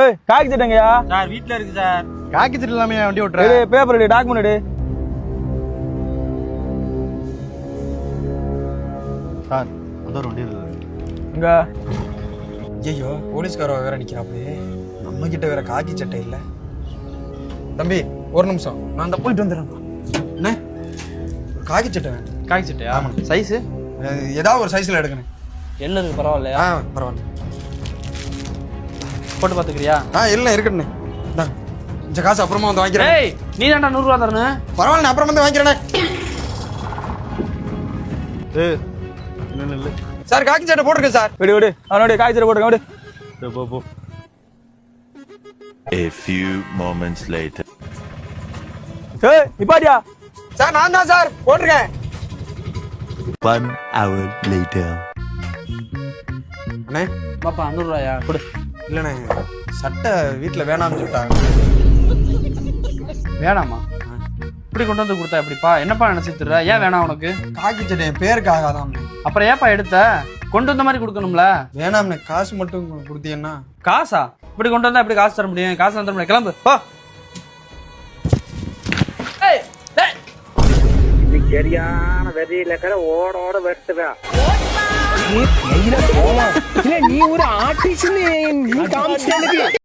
ஏய் காக்கி சட்டைங்கயா சார் வீட்ல இருக்கு சார். காக்கி சட்டை இல்லாம வண்டி ஓட்டுற? எடு பேப்பர் எடு டாக்குமெண்ட் எடு. சார் அந்த ஒரு வண்டி இருக்கு. இங்க ஐயோ போலீஸ்கார வேற நிக்கிறாப்ல. நம்ம கிட்ட வேற காக்கி சட்டை இல்ல. தம்பி ஒரு நிமிஷம் நான் அந்த போயிட்டு வந்துடுறேன். என்ன காக்கி சட்டை வேணும்? காக்கி சட்டையா? ஆமா. சைஸு ஏதாவது ஒரு சைஸ்ல எடுக்கணும். எல்லாம் இருக்கு, பரவாயில்லையா? பரவாயில்ல. போட்டு பார்த்துக்கிறியா? இல்லை இருக்கட்டுண்ணே. இந்தாங்க. இந்த காசு அப்புறமா வந்து வாங்கிக்கிறேன். ஏய் நீ தான்டா 100 ரூபா தரணும். பரவாயில்ல அப்புறம் வந்து வாங்கிக்கிறேன். ஏய் இல்ல சார் காக்கி சட்டை போட்டுருக்கேன் சார். விடு விடு அவனோட காக்கி சட்டை போட்டுங்க விடு. போ. A few moments later. ஏய் நிப்பாட்டியா. சார் நான் தான் சார் போட்டிருக்கேன். 1 hour later. அண்ணே பாப்பா 100 ரூபாயா? கொடு. இல்லைண்ணே சட்டை வீட்டில் வேணாம்னு சொல்லிட்டாங்க. வேணாமா? இப்படி கொண்டு வந்து கொடுத்தா எப்படிப்பா? என்னப்பா நினைச்சிட்டுற? ஏன் வேணாம் உனக்கு? காக்கி சட்டை என் பேருக்கு ஆகாதாம்ண்ணே. அப்புறம் ஏப்பா எடுத்த? கொண்டு வந்த மாதிரி கொடுக்கணும்ல. வேணாம்ண்ணே காசு மட்டும் கொடுத்தீங்கன்னா. காசா? இப்படி கொண்டு வந்தா எப்படி காசு தர முடியும்? காசு தர முடியும். கிளம்பு போ. ஏய் டேய் இது சரியான வெறியில கரை ஓட வெட்டுவேன். நீ ஒரு ஆர்டிஸ்ட் நீ காமிச்சு